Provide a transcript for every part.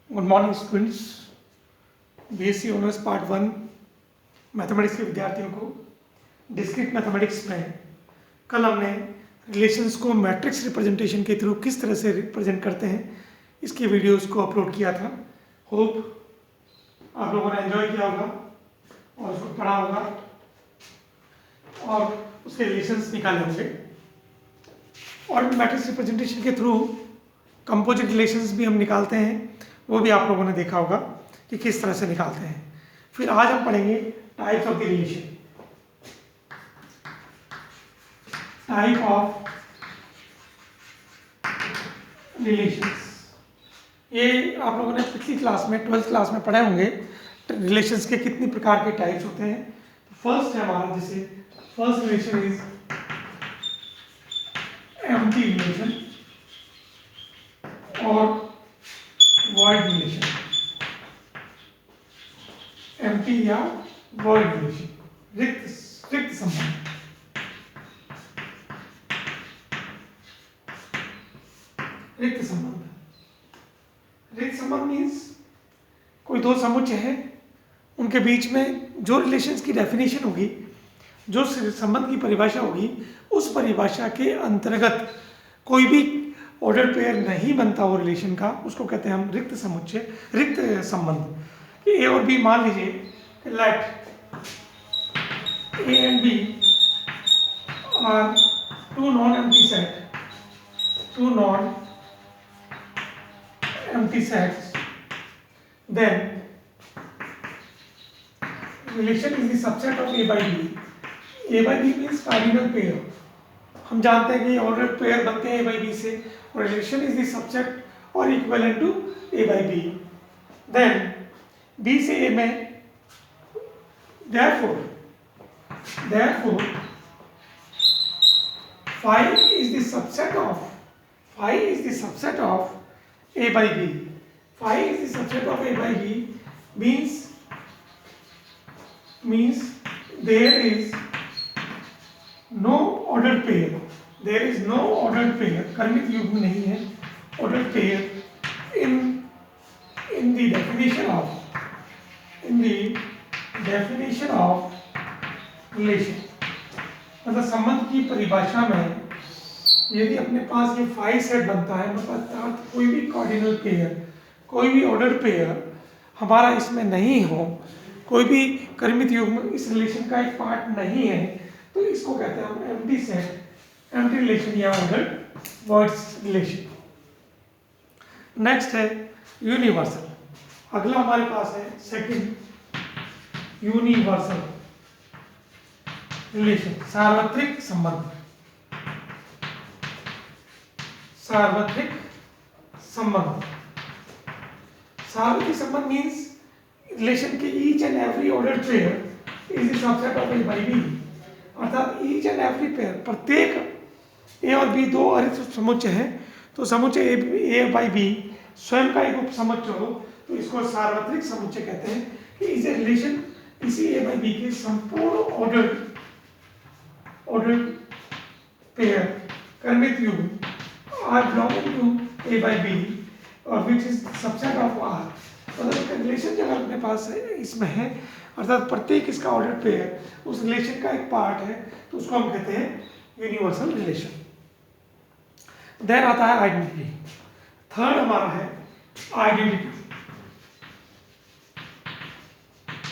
Good morning students. BSc honours part 1 mathematics के विद्यार्थियों को डिस्क्रीट मैथमेटिक्स में कल हमने रिलेशंस को मैट्रिक्स रिप्रेजेंटेशन के थ्रू किस तरह से रिप्रेजेंट करते हैं इसकी वीडियोस को अपलोड किया था। होप आप लोगों ने एंजॉय किया होगा और उसको पढ़ा होगा और उसके रिलेशंस निकाले होंगे। और मैट्रिक्स रिप्रेजेंटेशन के थ्रू कंपोजिट रिलेशंस भी हम निकालते हैं, वो भी आप लोगों ने देखा होगा कि किस तरह से निकालते हैं। फिर आज हम पढ़ेंगे types of the relation. Type of relations, ये आप लोगों ने पिछली क्लास में 12th क्लास में पढ़े होंगे रिलेशंस के कितनी प्रकार के टाइप्स होते हैं। तो फर्स्ट है हमारा, जैसे first relation is empty relation और void रिलेशन। एम्प्टी या void रिलेशन, रिक्त संबंध। रिक्त संबंध मीन्स कोई दो समुच्चय है, उनके बीच में जो रिलेशंस की डेफिनेशन होगी, जो संबंध की परिभाषा होगी, उस परिभाषा के अंतर्गत कोई भी ऑर्डर पेयर नहीं बनता हो रिलेशन का, उसको कहते हैं हम रिक्त समुच्चय, रिक्त संबंध। ए और बी मान लीजिए, let A and B are two non empty sets, then relation is the subset of A by B. A by B means cardinal pair. हम जानते हैं कि ऑर्डर पेयर बनते हैं A by B से, और रिलेशन इज द सबसेट और equivalent to A by B. Then B से A में therefore phi is the subset of A by B. Phi is the subset of A by B means there is no ordered pair. कर्मित युग्म नहीं है, ordered pair in the definition of relation. मतलब संबंध की परिभाषा में यदि अपने पास ये फाई सेट बनता है, मतलब कोई भी कार्डिनल पेयर, कोई भी ऑर्डर पेयर हमारा इसमें नहीं हो, कोई भी कर्मित युग्म इस रिलेशन का एक पार्ट नहीं है, तो इसको कहते हैं हम एम्प्टी सेट, एम्प्टी रिलेशन या ऑर्डर वॉइड रिलेशन। नेक्स्ट है यूनिवर्सल। अगला हमारे पास है सेकंड, यूनिवर्सल रिलेशन, सार्वत्रिक संबंध। सार्वत्रिक संबंध मीन्स रिलेशन के each and every ordered pair is the subset of A by B. अर्थात ईच एंड एवरी पेयर, प्रत्येक ए और बी दो अरिक्त समुच्चय है, तो समुच्चय ए बाई बी स्वयं का एक उप समुच्चय हो, तो इसको सार्वत्रिक समुच्चय कहते हैं। कि इस रिलेशन इसी ए बाई बी के संपूर्ण ऑर्डर्ड पेयर कर्मित युग्म are belonging to A by B और which is subset of R। मतलब रिलेशन जब अपने पास है, इसमें है, अर्थात प्रत्येक इसका ऑर्डर पेयर उस रिलेशन का एक पार्ट है, तो उसको हम कहते हैं यूनिवर्सल रिलेशन। देन आता है आइडेंटिटी। थर्ड हमारा है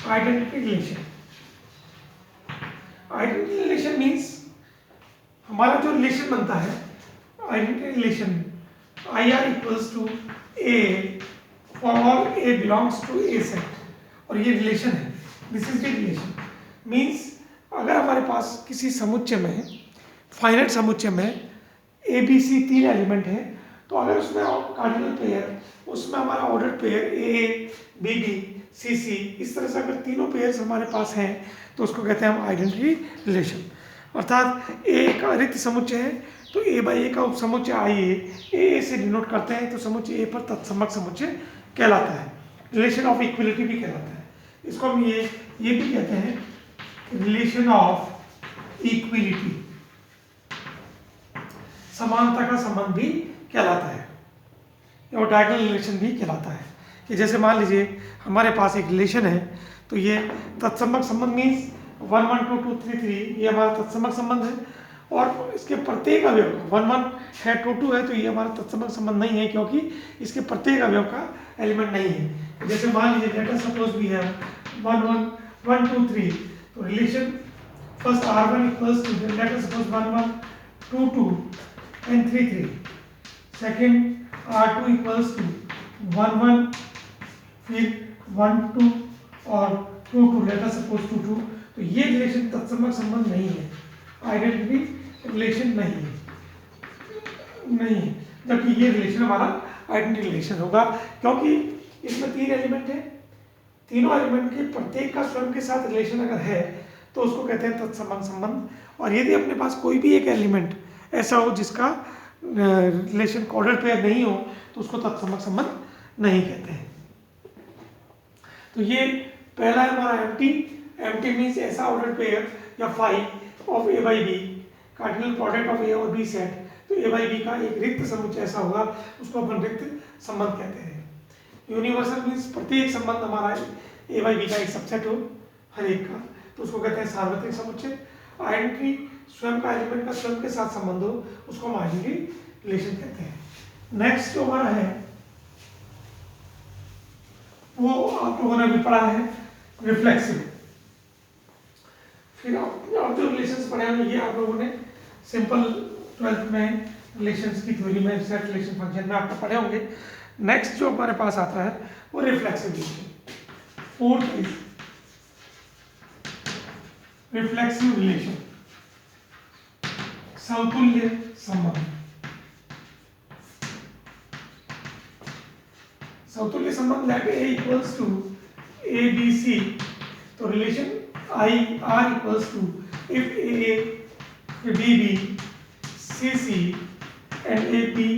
identity relation. Identity relation means हमारा जो रिलेशन बनता है, identity relation IR equals to A for all A belongs to A set, और ये रिलेशन है, this is the relation. Means अगर हमारे पास किसी समुच्चय में, फाइनाइट समुच्चय में A B C तीन एलिमेंट हैं, तो अगर उसमें कार्डिनल पेयर, उसमें हमारा order pair A B B C C, इस तरह से अगर तीनों पेयर्स हमारे पास हैं, तो उसको कहते हैं हम आइडेंटिटी रिलेशन। अर्थात A का रिक्त समुच्चय है, तो A बाई ए का उपसमुच्चय ए से डिनोट करते हैं, तो समुच्चय ए पर तत्समक समुच्चय कहलाता है। रिलेशन ऑफ इक्वलिटी भी कहलाता है इसको। हम ये भी कहते हैं रिलेशन ऑफ इक्वलिटी, समानता का संबंध भी कहलाता है, और डायगोनल रिलेशन भी कहलाता है। कि जैसे मान लीजिए हमारे पास एक रिलेशन है, तो ये तत्समक संबंध मीन्स 1 1 2 2 3 3 ये हमारा तत्समक संबंध है, और इसके प्रत्येक अवयव 1 1 है 2 2 है, तो ये हमारा तत्समक संबंध नहीं है क्योंकि इसके प्रत्येक अवयव का एलिमेंट नहीं है। जैसे मान लीजिए let us suppose we have 1 1 1 2 3, तो relation first R1 equals to let us suppose 1 1 2 2 and 3 3, second R2 equals to 1 1 फिर 1 2 और 2 2 लेट अस सपोज 2 2, तो ये रिलेशन तत्समक संबंध नहीं है, आइडेंटिटी रिलेशन नहीं है, जबकि ये रिलेशन हमारा आइडेंटिटी रिलेशन होगा क्योंकि इसमें 3 एलिमेंट है, तीनों एलिमेंट के प्रत्येक का स्वयं के साथ रिलेशन अगर है तो उसको कहते हैं तत्समक संबंध। और यदि अपने पास कोई भी एक एलिमेंट ऐसा हो जिसका रिलेशन कोऑर्डिनेट पेयर नहीं हो तो उसको तत्समक संबंध नहीं कहते हैं। तो ये पहला है हमारा एम्प्टी मीन्स ऐसा ऑर्डर पेयर या five of A by B, cardinal product of A और बी सेट, तो ए बाई बी का एक रिक्त समुच्चय ऐसा होगा उसको अपन रिक्त संबंध कहते हैं। यूनिवर्सल मीन्स प्रत्येक संबंध हमारा ए बाई बी का एक सबसेट हो हर एक का, तो उसको कहते हैं सार्वत्रिक समुच्चय। आइडेंटिटी स्वयं का एलिमेंट का स्वयं के साथ संबंध हो उसको हम आइडेंटिटी रिलेशन कहते हैं। नेक्स्ट जो हमारा है वो आप लोगों ने भी पढ़ा है रिफ्लेक्सिव। फिर आप जो रिलेशंस पढ़े हैं ये आप लोगों ने सिंपल 12th में रिलेशंस की थ्योरी में सेट रिलेशन फंक्शन में आपको पढ़े होंगे। नेक्स्ट जो हमारे पास आता है वो reflexive relation. Fourth is reflexive relation, समतुल्य संबंध। समतुल्य संबंध लेके A equals to A B C, तो relation I R equals to if A B B C C and A B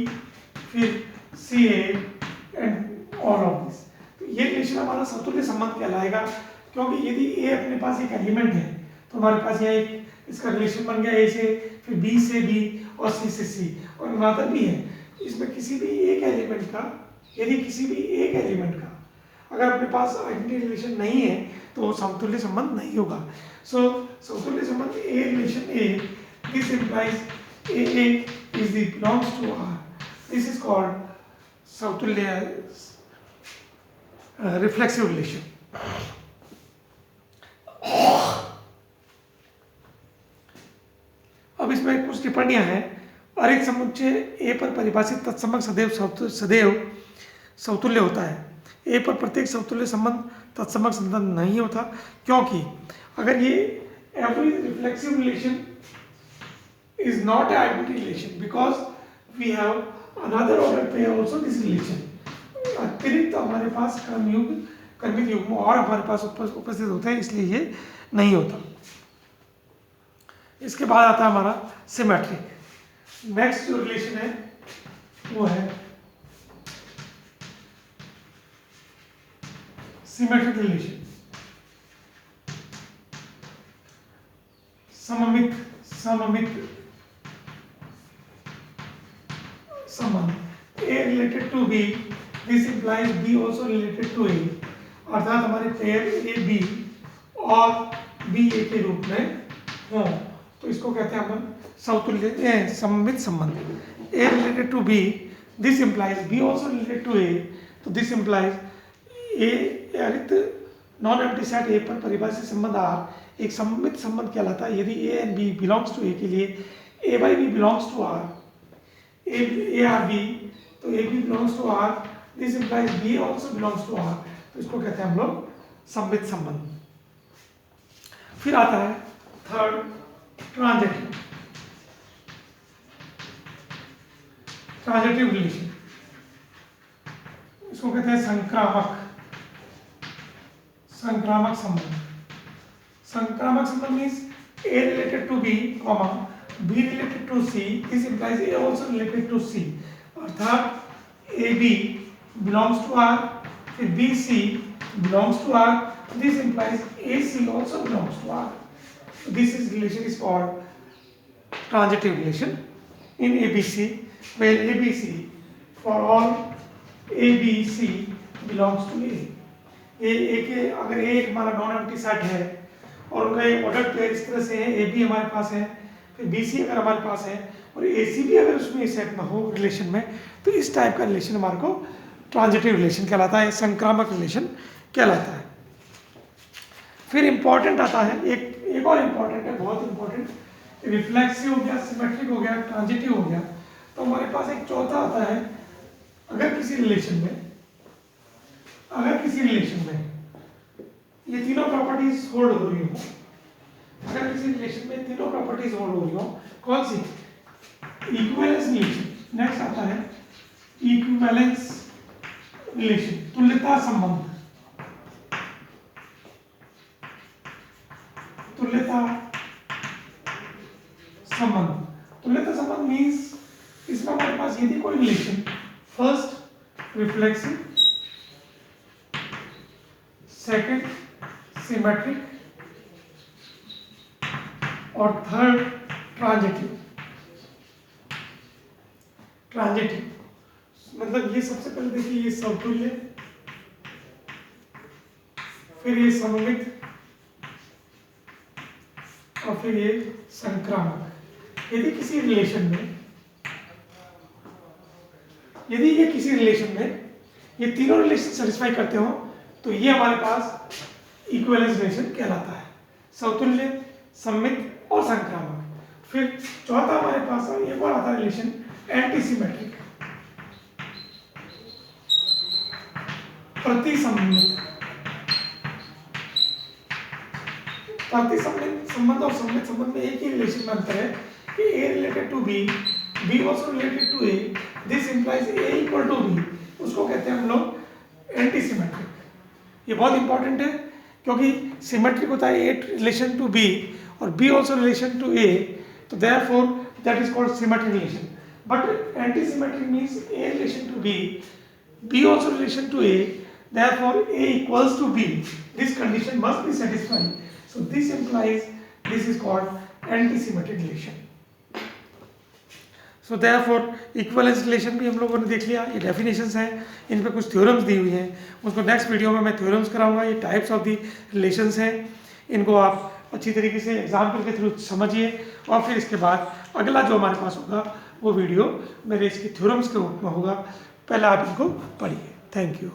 फिर C A and all of this, तो ये relation हमारा समतुल्य संबंध कहलाएगा क्योंकि यदि ए अपने पास एक एलिमेंट है तो हमारे पास यहाँ एक इसका रिलेशन बन गया ए से, फिर बी से बी और सी से सी, और अनदर भी है इसमें किसी भी एक एलिमेंट का, यदि किसी भी एक एलिमेंट का अगर अपने पास आइडेंटिटी रिलेशन नहीं है तो समतुल्य संबंध नहीं होगा। सो समतुल्य संबंध a relation A, this implies A is the belongs to R, this is called समतुल्य रिफ्लेक्सिव रिलेशन। अब इसमें कुछ टिप्पणियां हैं। अरिक्त समुच्चय ए पर परिभाषित तत्समक सदैव समतुल्य होता है। ए पर प्रत्येक समतुल्य संबंध तत्समक संबंध नहीं होता क्योंकि अगर ये every reflexive relation is not identity relation because we have another order pair also this relation. अतिरिक्त हमारे पास कर्मित युग्म और हमारे पास उपस्थित होते हैं, इसलिए ये नहीं होता। इसके बाद आता है हमारा सिमेट्रिक। नेक्स्ट जो रिलेशन है वो है सिमेट्रिक रिलेशन, सममित संबंध। A related to B, this implies B also related to A, अर्थात हमारे पेयर ए बी और बी ए के रूप में हों तो इसको कहते हैं अपन समतुल्य सममित संबंध। A related to B, this implies B also related to A, तो दिस इंप्लाइज ए अरिक्त नॉन एम्प्टी सेट ए पर परिभाषित संबंध आर एक सममित संबंध कहलाता है यदि A and B belongs to A के लिए A by B belongs to R, A R B, तो A B belongs to R, this implies B also belongs to R, तो इसको कहते हैं हम लोग सममित संबंध। फिर आता है थर्ड ट्रांजिटिव रिलेशन, इसको कहते हैं संक्रामक संबंध। संक्रामक संबंध means A related to B comma B related to C, this implies A also related to C, अर्थात A B belongs to R फिर B C belongs to R, this implies A C also belongs to R, this is relation is called transitive relation in ABC, where ABC for all ABC belongs to A के अगर ए हमारा non empty set है और उनका एक order pair इस तरह से है, ए बी हमारे पास है, फिर बी सी अगर हमारे पास है और ए सी भी अगर उसमें सेट में हो रिलेशन में, तो इस टाइप का रिलेशन हमारे को ट्रांजिटिव रिलेशन कहलाता है, संक्रामक रिलेशन कहलाता है। फिर इंपॉर्टेंट आता है एक और इम्पॉर्टेंट है, बहुत इंपॉर्टेंट, रिफ्लेक्सिव हो गया, सिमेट्रिक हो गया, ट्रांजिटिव हो गया। तो हमारे पास एक चौथा आता है, अगर किसी रिलेशन में ये तीनों प्रॉपर्टीज होल्ड हो रही हो, अगर किसी रिलेशन में तीनों प्रॉपर्टीज होल्ड हो रही हो, कौन सी? Equivalence relation. नेक्स्ट आता है इक्विवेलेंस रिलेशन, तुल्यता संबंध। तुल्यता संबंध मीन्स इसमें हमारे पास यदि कोई relation first reflexive, second symmetric और थर्ड ट्रांजिटिव मतलब ये सबसे पहले देखिए, ये समतुल्य, फिर ये सममित और फिर ये संक्रामक। यदि किसी रिलेशन में ये तीनों रिलेशन सेटिस्फाई करते हो, तो ये हमारे पास इक्विवेलेंस रिलेशन कहलाता है, समतुल्य, सममित और संक्रामक। फिर चौथा हमारे पास एक और आता है रिलेशन एंटीसिमेट्रिक, प्रतिसम्मित संबंध और सममित संबंध में एक ही रिलेशन में अंतर है कि A related to B, B also related to A, this implies A equal to B, उसको कहते हैं हम लोग एंटीसिमेट्रिक। ये बहुत इंपॉर्टेंट है क्योंकि सिमेट्रिक होता है A रिलेशन टू B और B also relation to A, तो therefore that is called symmetric relation. But antisymmetric means A relation to B, B also relation to A, therefore A equals to B. This condition must be satisfied. So this implies this is called antisymmetric relation. So therefore equivalence relation भी हम लोगों ने देख लिया, ये definitions हैं, इन पे कुछ theorems दी हुई हैं, उसको next वीडियो में मैं theorems कराऊंगा। ये types of the relations हैं, इनको आप अच्छी तरीके से एग्जाम्पल के थ्रू समझिए और फिर इसके बाद अगला जो हमारे पास होगा वो वीडियो मेरे इसके थ्योरम्स के रूप में होगा। पहले आप इनको पढ़िए। Thank you.